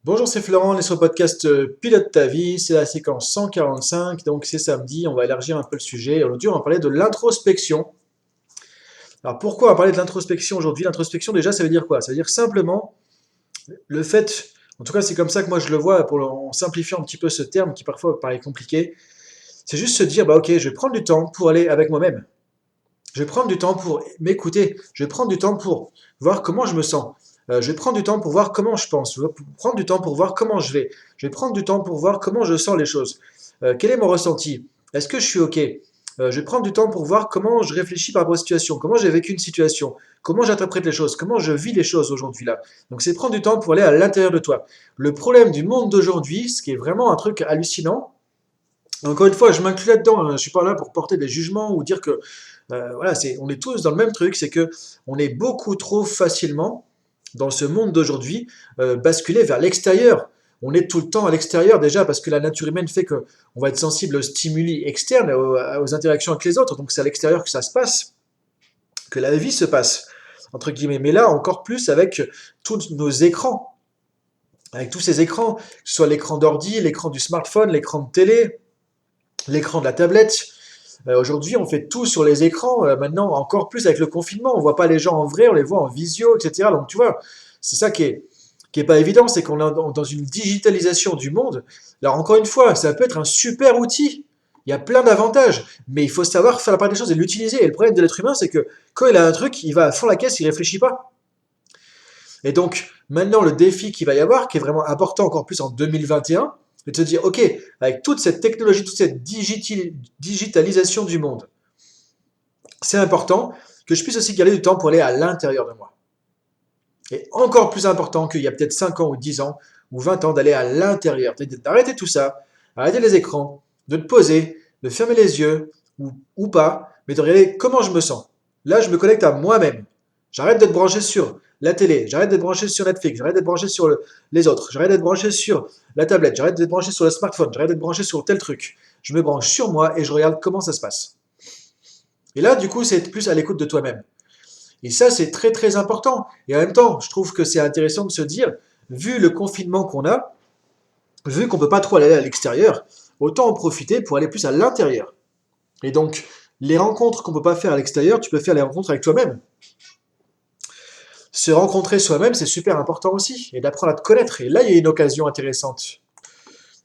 Bonjour, c'est Florent, on est sur le podcast Pilote ta vie, c'est la séquence 145, donc c'est samedi, on va élargir un peu le sujet. Aujourd'hui, on va parler de l'introspection. Alors pourquoi on va parler de l'introspection aujourd'hui? L'introspection, déjà, ça veut dire quoi? Ça veut dire simplement le fait, en tout cas c'est comme ça que moi je le vois, en simplifiant un petit peu ce terme qui parfois paraît compliqué, c'est juste se dire, bah ok, je vais prendre du temps pour aller avec moi-même. Je vais prendre du temps pour m'écouter. Je vais prendre du temps pour voir comment je me sens. Je vais prendre du temps pour voir comment je pense. Je vais prendre du temps pour voir comment je vais. Je vais prendre du temps pour voir comment je sens les choses. Quel est mon ressenti? Est-ce que je suis OK? Je vais prendre du temps pour voir comment je réfléchis par rapport aux situations, comment j'ai vécu une situation, comment j'interprète les choses, comment je vis les choses aujourd'hui là. Donc c'est prendre du temps pour aller à l'intérieur de toi. Le problème du monde d'aujourd'hui, ce qui est vraiment un truc hallucinant, encore une fois, je m'inclus là-dedans, hein. Je suis pas là pour porter des jugements ou dire que voilà, on est tous dans le même truc, c'est que on est beaucoup trop facilement dans ce monde d'aujourd'hui basculé vers l'extérieur. On est tout le temps à l'extérieur déjà parce que la nature humaine fait que on va être sensible aux stimuli externes, aux interactions avec les autres. Donc c'est à l'extérieur que ça se passe, que la vie se passe entre guillemets. Mais là encore plus avec tous nos écrans, avec tous ces écrans, que ce soit l'écran d'ordi, l'écran du smartphone, l'écran de télé, l'écran de la tablette. Aujourd'hui, on fait tout sur les écrans. Maintenant, encore plus avec le confinement, on voit pas les gens en vrai, on les voit en visio, etc. Donc, tu vois, c'est ça qui est pas évident, c'est qu'on est dans une digitalisation du monde. Alors, encore une fois, ça peut être un super outil. Il y a plein d'avantages, mais il faut savoir faire la part des choses et l'utiliser. Et le problème de l'être humain, c'est que quand il a un truc, il va à fond la caisse, il réfléchit pas. Et donc, maintenant, le défi qu'il va y avoir, qui est vraiment important encore plus en 2021, c'est de se dire, OK, avec toute cette technologie, toute cette digitalisation du monde, c'est important que je puisse aussi garder du temps pour aller à l'intérieur de moi. Et encore plus important qu'il y a peut-être 5 ans ou 10 ans ou 20 ans d'aller à l'intérieur, d'arrêter tout ça, arrêter les écrans, de te poser, de fermer les yeux ou pas, mais de regarder comment je me sens. Là, je me connecte à moi-même. J'arrête d'être branché sur la télé, j'arrête d'être branché sur Netflix, j'arrête d'être branché sur les autres, j'arrête d'être branché sur la tablette, j'arrête d'être branché sur le smartphone, j'arrête d'être branché sur tel truc. Je me branche sur moi et je regarde comment ça se passe. Et là, du coup, c'est être plus à l'écoute de toi-même. Et ça, c'est très très important. Et en même temps, je trouve que c'est intéressant de se dire, vu le confinement qu'on a, vu qu'on ne peut pas trop aller à l'extérieur, autant en profiter pour aller plus à l'intérieur. Et donc, les rencontres qu'on ne peut pas faire à l'extérieur, tu peux faire les rencontres avec toi-même. Se rencontrer soi-même, c'est super important aussi, et d'apprendre à te connaître. Et là, il y a une occasion intéressante.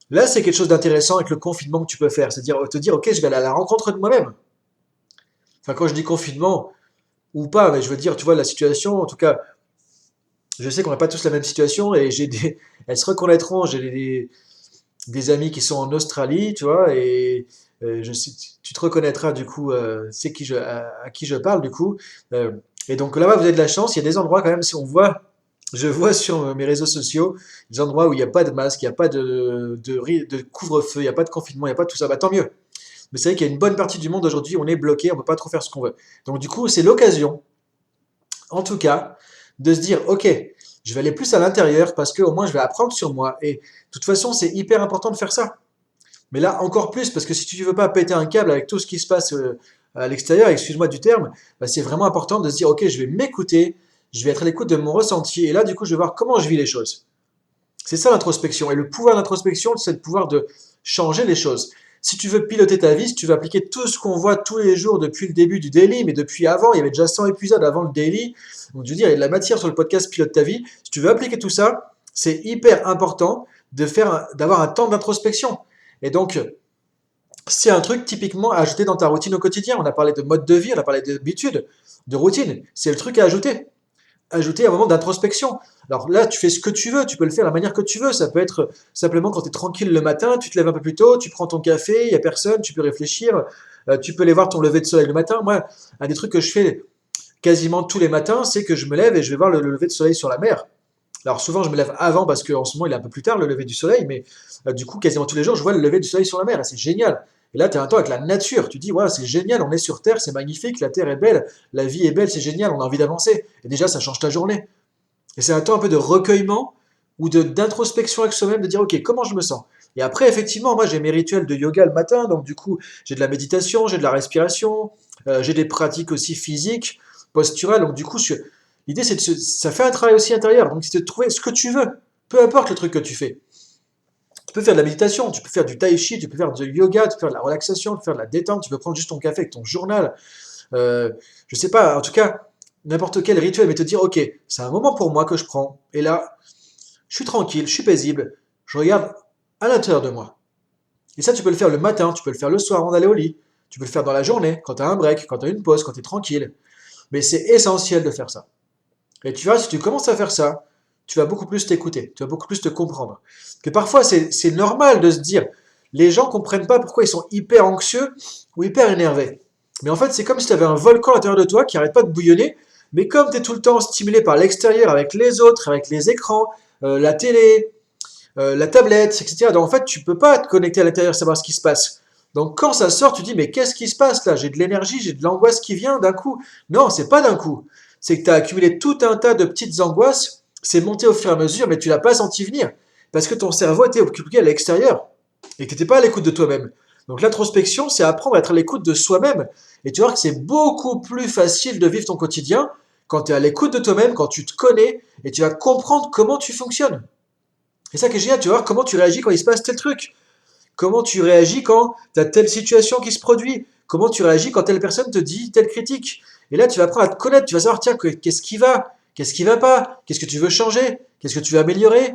Là, c'est quelque chose d'intéressant avec le confinement que tu peux faire, c'est-à-dire te dire, ok, je vais aller à la rencontre de moi-même. Enfin, quand je dis confinement, ou pas, mais je veux dire, tu vois, la situation, en tout cas, je sais qu'on n'a pas tous la même situation et elles se reconnaîtront. J'ai des amis qui sont en Australie, tu vois, et tu te reconnaîtras du coup, c'est à qui je parle du coup. Euh, et donc là-bas, vous avez de la chance. Il y a des endroits quand même, si on voit, je vois sur mes réseaux sociaux, des endroits où il n'y a pas de masque, il n'y a pas de couvre-feu, il n'y a pas de confinement, il n'y a pas tout ça. Bah tant mieux. Mais c'est vrai qu'il y a une bonne partie du monde aujourd'hui, on est bloqué, on ne peut pas trop faire ce qu'on veut. Donc du coup, c'est l'occasion en tout cas, de se dire, ok, je vais aller plus à l'intérieur parce que au moins je vais apprendre sur moi. Et de toute façon, c'est hyper important de faire ça. Mais là, encore plus, parce que si tu ne veux pas péter un câble avec tout ce qui se passe à l'extérieur, excuse-moi du terme, bah, c'est vraiment important de se dire, ok, je vais m'écouter, je vais être à l'écoute de mon ressenti, et là, du coup, je vais voir comment je vis les choses. C'est ça l'introspection. Et le pouvoir d'introspection, c'est le pouvoir de changer les choses. Si tu veux piloter ta vie, si tu veux appliquer tout ce qu'on voit tous les jours depuis le début du daily, mais depuis avant, il y avait déjà 100 épisodes avant le daily, donc je veux dire, il y a de la matière sur le podcast Pilote ta vie. Si tu veux appliquer tout ça, c'est hyper important d'avoir un temps d'introspection. Et donc, c'est un truc typiquement à ajouter dans ta routine au quotidien. On a parlé de mode de vie, on a parlé d'habitude, de routine. C'est le truc à ajouter un moment d'introspection. Alors là, tu fais ce que tu veux, tu peux le faire de la manière que tu veux. Ça peut être simplement quand tu es tranquille le matin, tu te lèves un peu plus tôt, tu prends ton café, il n'y a personne, tu peux réfléchir, tu peux aller voir ton lever de soleil le matin. Moi, un des trucs que je fais quasiment tous les matins, c'est que je me lève et je vais voir le lever de soleil sur la mer. Alors souvent, je me lève avant parce qu'en ce moment, il est un peu plus tard, le lever du soleil, mais du coup, quasiment tous les jours, je vois le lever du soleil sur la mer et c'est génial. Et là, tu es un temps avec la nature. Tu dis, ouais, c'est génial, on est sur Terre, c'est magnifique, la Terre est belle, la vie est belle, c'est génial, on a envie d'avancer. Et déjà, ça change ta journée. Et c'est un temps un peu de recueillement ou d'introspection avec soi-même, de dire, ok, comment je me sens? Et après, effectivement, moi, j'ai mes rituels de yoga le matin, donc du coup, j'ai de la méditation, j'ai de la respiration, j'ai des pratiques aussi physiques, posturales. Donc du coup, l'idée, ça fait un travail aussi intérieur. Donc c'est de trouver ce que tu veux. Peu importe le truc que tu fais. Tu peux faire de la méditation, tu peux faire du tai chi, tu peux faire du yoga, tu peux faire de la relaxation, tu peux faire de la détente, tu peux prendre juste ton café avec ton journal. Je sais pas, en tout cas, n'importe quel rituel, mais te dire, ok, c'est un moment pour moi que je prends. Et là, je suis tranquille, je suis paisible, je regarde à l'intérieur de moi. Et ça, tu peux le faire le matin, tu peux le faire le soir avant d'aller au lit, tu peux le faire dans la journée, quand tu as un break, quand tu as une pause, quand tu es tranquille. Mais c'est essentiel de faire ça. Et tu vois, si tu commences à faire ça, tu vas beaucoup plus t'écouter, tu vas beaucoup plus te comprendre. Que parfois, c'est normal de se dire, les gens comprennent pas pourquoi ils sont hyper anxieux ou hyper énervés. Mais en fait, c'est comme si tu avais un volcan à l'intérieur de toi qui arrête pas de bouillonner, mais comme tu es tout le temps stimulé par l'extérieur, avec les autres, avec les écrans, la télé, la tablette, etc. Donc en fait, tu peux pas te connecter à l'intérieur, savoir ce qui se passe. Donc quand ça sort, tu dis, mais qu'est-ce qui se passe là? J'ai de l'énergie, j'ai de l'angoisse qui vient d'un coup. Non, c'est pas d'un coup. C'est que tu as accumulé tout un tas de petites angoisses, c'est monté au fur et à mesure, mais tu l'as pas senti venir. Parce que ton cerveau était occupé à l'extérieur et que tu n'étais pas à l'écoute de toi-même. Donc l'introspection, c'est apprendre à être à l'écoute de soi-même. Et tu vois que c'est beaucoup plus facile de vivre ton quotidien quand tu es à l'écoute de toi-même, quand tu te connais et tu vas comprendre comment tu fonctionnes. Et ça qui est génial, tu vas voir comment tu réagis quand il se passe tel truc. Comment tu réagis quand tu as telle situation qui se produit. Comment tu réagis quand telle personne te dit telle critique. Et là, tu vas apprendre à te connaître. Tu vas savoir, tiens, qu'est-ce qui va pas, qu'est-ce que tu veux changer, qu'est-ce que tu veux améliorer,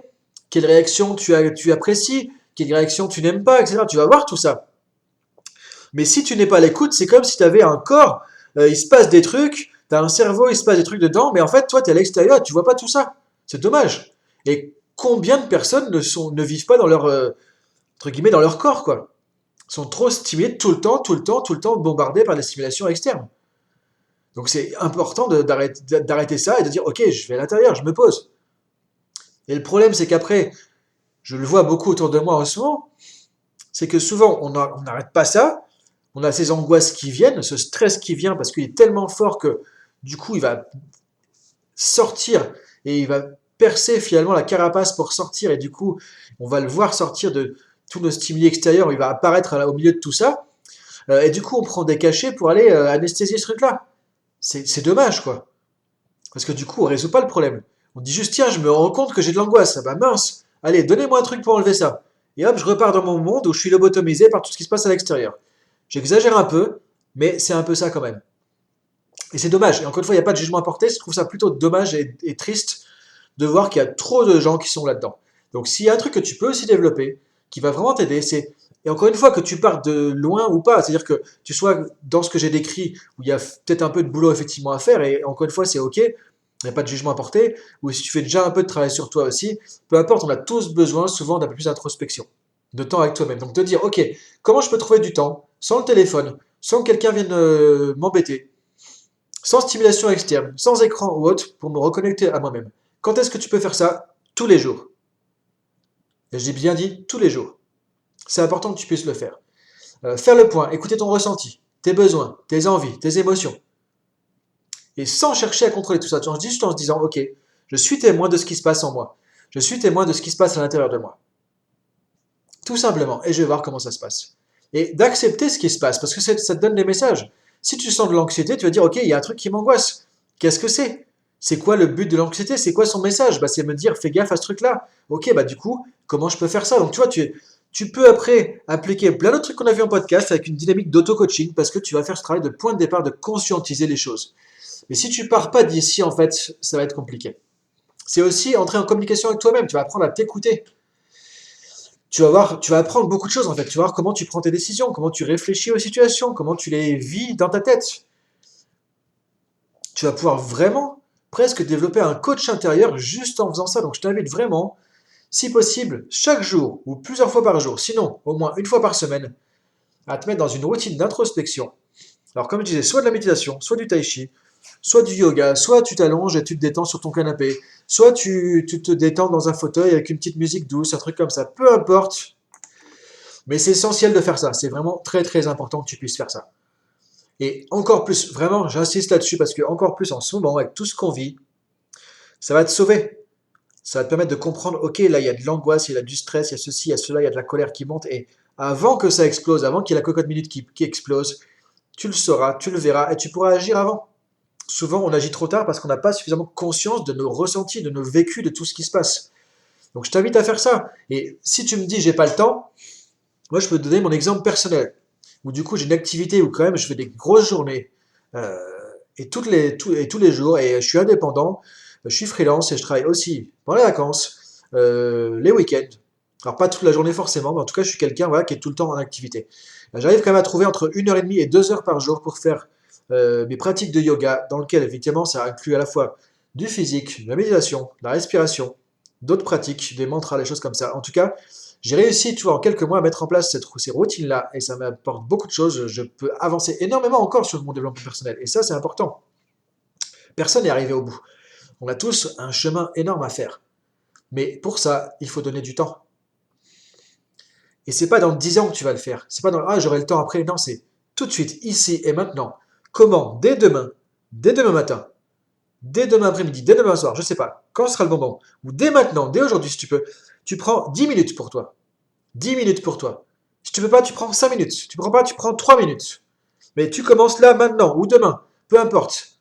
quelle réaction tu apprécies, quelle réaction tu n'aimes pas, etc. Tu vas voir tout ça. Mais si tu n'es pas à l'écoute, c'est comme si tu avais un corps, il se passe des trucs, tu as un cerveau, il se passe des trucs dedans, mais en fait, toi, tu es à l'extérieur, tu vois pas tout ça. C'est dommage. Et combien de personnes ne vivent pas dans leur, entre guillemets, dans leur corps, quoi. Sont trop stimulés tout le temps, tout le temps, tout le temps, bombardés par des stimulations externes. Donc c'est important d'arrêter ça et de dire, ok, je vais à l'intérieur, je me pose. Et le problème, c'est qu'après, je le vois beaucoup autour de moi en ce moment, c'est que souvent, on n'arrête pas ça, on a ces angoisses qui viennent, ce stress qui vient parce qu'il est tellement fort que du coup, il va sortir et il va percer finalement la carapace pour sortir et du coup, on va le voir sortir de tous nos stimuli extérieurs, il va apparaître au milieu de tout ça. Et du coup, on prend des cachets pour aller anesthésier ce truc-là. C'est dommage, quoi. Parce que du coup, on résout pas le problème. On dit juste, tiens, je me rends compte que j'ai de l'angoisse. Ah bah mince, allez, donnez-moi un truc pour enlever ça. Et hop, je repars dans mon monde où je suis lobotomisé par tout ce qui se passe à l'extérieur. J'exagère un peu, mais c'est un peu ça quand même. Et c'est dommage. Et encore une fois, il n'y a pas de jugement à porter. Je trouve ça plutôt dommage et triste de voir qu'il y a trop de gens qui sont là-dedans. Donc s'il y a un truc que tu peux aussi développer, qui va vraiment t'aider, c'est, et encore une fois, que tu partes de loin ou pas, c'est-à-dire que tu sois dans ce que j'ai décrit, où il y a peut-être un peu de boulot effectivement à faire, et encore une fois, c'est ok, il n'y a pas de jugement à porter, ou si tu fais déjà un peu de travail sur toi aussi, peu importe, on a tous besoin souvent d'un peu plus d'introspection, de temps avec toi-même. Donc de dire, ok, comment je peux trouver du temps, sans le téléphone, sans que quelqu'un vienne m'embêter, sans stimulation externe, sans écran ou autre, pour me reconnecter à moi-même. Quand est-ce que tu peux faire ça? Tous les jours. Et j'ai bien dit tous les jours. C'est important que tu puisses le faire. Faire le point, écouter ton ressenti, tes besoins, tes envies, tes émotions. Et sans chercher à contrôler tout ça. Tu en dis juste en se disant, ok, je suis témoin de ce qui se passe en moi. Je suis témoin de ce qui se passe à l'intérieur de moi. Tout simplement. Et je vais voir comment ça se passe. Et d'accepter ce qui se passe, parce que ça te donne des messages. Si tu sens de l'anxiété, tu vas dire, ok, il y a un truc qui m'angoisse. Qu'est-ce que c'est? C'est quoi le but de l'anxiété? C'est quoi son message? Bah, c'est me dire, fais gaffe à ce truc-là. Ok, bah du coup, comment je peux faire ça? Donc tu vois, tu peux après appliquer plein d'autres trucs qu'on a vu en podcast avec une dynamique d'auto-coaching parce que tu vas faire ce travail de point de départ de conscientiser les choses. Mais si tu pars pas d'ici, en fait, ça va être compliqué. C'est aussi entrer en communication avec toi-même. Tu vas apprendre à t'écouter. Tu vas voir, tu vas apprendre beaucoup de choses en fait. Tu vas voir comment tu prends tes décisions, comment tu réfléchis aux situations, comment tu les vis dans ta tête. Tu vas pouvoir vraiment presque développer un coach intérieur juste en faisant ça. Donc je t'invite vraiment, si possible, chaque jour ou plusieurs fois par jour, sinon au moins une fois par semaine, à te mettre dans une routine d'introspection. Alors comme je disais, soit de la méditation, soit du tai chi, soit du yoga, soit tu t'allonges et tu te détends sur ton canapé, soit tu te détends dans un fauteuil avec une petite musique douce, un truc comme ça, peu importe. Mais c'est essentiel de faire ça, c'est vraiment très très important que tu puisses faire ça. Et encore plus, vraiment, j'insiste là-dessus parce que encore plus en ce moment, avec tout ce qu'on vit, ça va te sauver. Ça va te permettre de comprendre, ok, là il y a de l'angoisse, il y a du stress, il y a ceci, il y a cela, il y a de la colère qui monte. Et avant que ça explose, avant qu'il y ait la cocotte minute qui explose, tu le sauras, tu le verras et tu pourras agir avant. Souvent, on agit trop tard parce qu'on n'a pas suffisamment conscience de nos ressentis, de nos vécus, de tout ce qui se passe. Donc je t'invite à faire ça. Et si tu me dis j'ai pas le temps, moi je peux te donner mon exemple personnel. Où du coup j'ai une activité où quand même je fais des grosses journées. euh, et tous les jours. Et je suis indépendant, je suis freelance et je travaille aussi pendant les vacances, les week-ends. Alors pas toute la journée forcément, mais en tout cas je suis quelqu'un voilà, qui est tout le temps en activité. J'arrive quand même à trouver entre 1 heure et demie et 2 heures par jour pour faire mes pratiques de yoga, dans lequel effectivement ça inclut à la fois du physique, de la méditation, de la respiration, d'autres pratiques, des mantras, des choses comme ça. En tout cas, j'ai réussi, tu vois, en quelques mois à mettre en place ces routines-là et ça m'apporte beaucoup de choses. Je peux avancer énormément encore sur mon développement personnel et ça, c'est important. Personne n'est arrivé au bout. On a tous un chemin énorme à faire. Mais pour ça, il faut donner du temps. Et c'est pas dans 10 ans que tu vas le faire. C'est pas dans ah j'aurai le temps après. Non, c'est tout de suite, ici et maintenant. Comment? Dès demain matin, dès demain après-midi, dès demain soir, je sais pas, quand sera le bon moment, ou dès maintenant, dès aujourd'hui si tu peux, tu prends 10 minutes pour toi. 10 minutes pour toi. Si tu peux pas, tu prends 5 minutes. Tu prends pas, tu prends 3 minutes. Mais tu commences là, maintenant, ou demain, peu importe.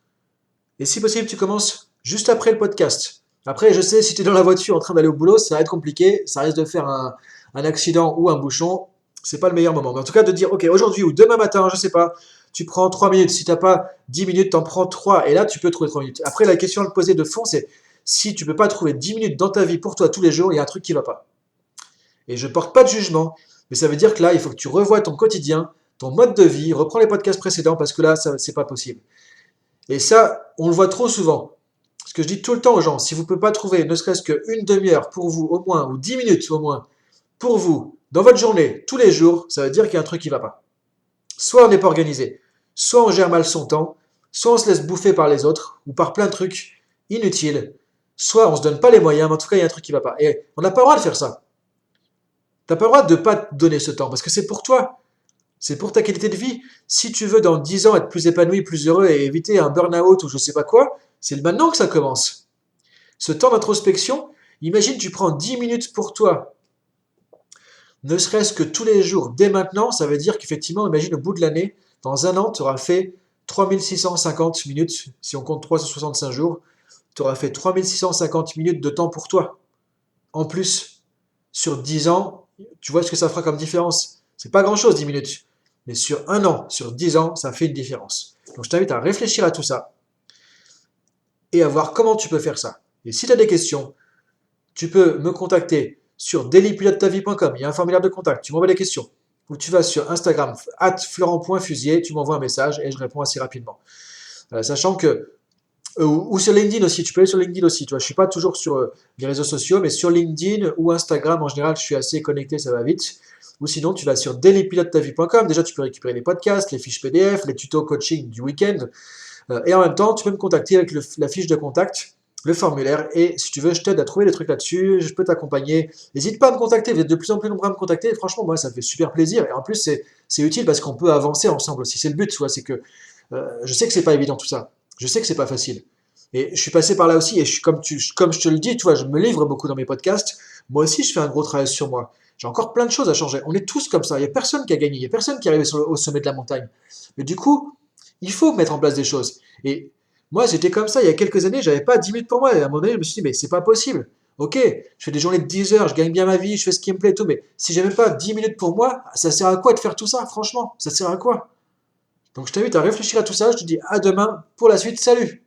Et si possible, tu commences juste après le podcast. Après, je sais, si tu es dans la voiture en train d'aller au boulot, ça va être compliqué, ça risque de faire un accident ou un bouchon. C'est pas le meilleur moment. Mais en tout cas, de dire, ok, aujourd'hui ou demain matin, je sais pas, tu prends 3 minutes. Si t'as pas 10 minutes, t'en prends 3. Et là, tu peux trouver 3 minutes. Après, la question à te poser de fond, c'est si tu peux pas trouver 10 minutes dans ta vie pour toi tous les jours, il y a un truc qui va pas. Et je porte pas de jugement, mais ça veut dire que là, il faut que tu revoies ton quotidien, ton mode de vie, reprends les podcasts précédents parce que là, ça, c'est pas possible. Et ça, on le voit trop souvent. Ce que je dis tout le temps aux gens, si vous ne pouvez pas trouver ne serait-ce qu'une demi-heure pour vous au moins, ou 10 minutes au moins, pour vous, dans votre journée, tous les jours, ça veut dire qu'il y a un truc qui ne va pas. Soit on n'est pas organisé, soit on gère mal son temps, soit on se laisse bouffer par les autres, ou par plein de trucs inutiles, soit on se donne pas les moyens, mais en tout cas, il y a un truc qui ne va pas. Et on n'a pas le droit de faire ça. T'as pas le droit de ne pas te donner ce temps, parce que c'est pour toi. C'est pour ta qualité de vie. Si tu veux dans 10 ans être plus épanoui, plus heureux et éviter un burn-out ou je sais pas quoi, c'est maintenant que ça commence. Ce temps d'introspection, imagine tu prends 10 minutes pour toi, ne serait-ce que tous les jours, dès maintenant, ça veut dire qu'effectivement, imagine au bout de l'année, dans un an, tu auras fait 3650 minutes, si on compte 365 jours, tu auras fait 3650 minutes de temps pour toi. En plus, sur 10 ans, tu vois ce que ça fera comme différence. C'est pas grand-chose, 10 minutes. Mais sur un an, sur 10 ans, ça fait une différence. Donc je t'invite à réfléchir à tout ça et à voir comment tu peux faire ça. Et si tu as des questions, tu peux me contacter sur dailypilotetavie.com. Il y a un formulaire de contact. Tu m'envoies des questions. Ou tu vas sur Instagram, @florent.fusier, tu m'envoies un message et je réponds assez rapidement. Sachant que ou sur LinkedIn aussi, tu peux aller sur LinkedIn aussi. Tu vois, je suis pas toujours sur les réseaux sociaux, mais sur LinkedIn ou Instagram en général, je suis assez connecté, ça va vite. Ou sinon, tu vas sur dailypilotetavie.com. Déjà, tu peux récupérer les podcasts, les fiches PDF, les tutos coaching du week-end. Et en même temps, tu peux me contacter avec la fiche de contact, le formulaire. Et si tu veux, je t'aide à trouver des trucs là-dessus. Je peux t'accompagner. N'hésite pas à me contacter. Vous êtes de plus en plus nombreux à me contacter. Et franchement, moi, ça me fait super plaisir. Et en plus, c'est utile parce qu'on peut avancer ensemble aussi. C'est le but, soit. C'est que je sais que c'est pas évident tout ça. Je sais que c'est pas facile. Et je suis passé par là aussi, et comme je te le dis, tu vois, je me livre beaucoup dans mes podcasts. Moi aussi, je fais un gros travail sur moi. J'ai encore plein de choses à changer. On est tous comme ça. Il n'y a personne qui a gagné. Il n'y a personne qui est arrivé au sommet de la montagne. Mais du coup, il faut mettre en place des choses. Et moi, j'étais comme ça il y a quelques années. J'avais pas 10 minutes pour moi. Et à un moment donné, je me suis dit, mais c'est pas possible. Ok, je fais des journées de 10 heures, je gagne bien ma vie, je fais ce qui me plaît et tout. Mais si j'ai même pas 10 minutes pour moi, ça sert à quoi de faire tout ça, franchement? Ça sert à quoi? Donc je t'invite à réfléchir à tout ça. Je te dis à demain pour la suite. Salut!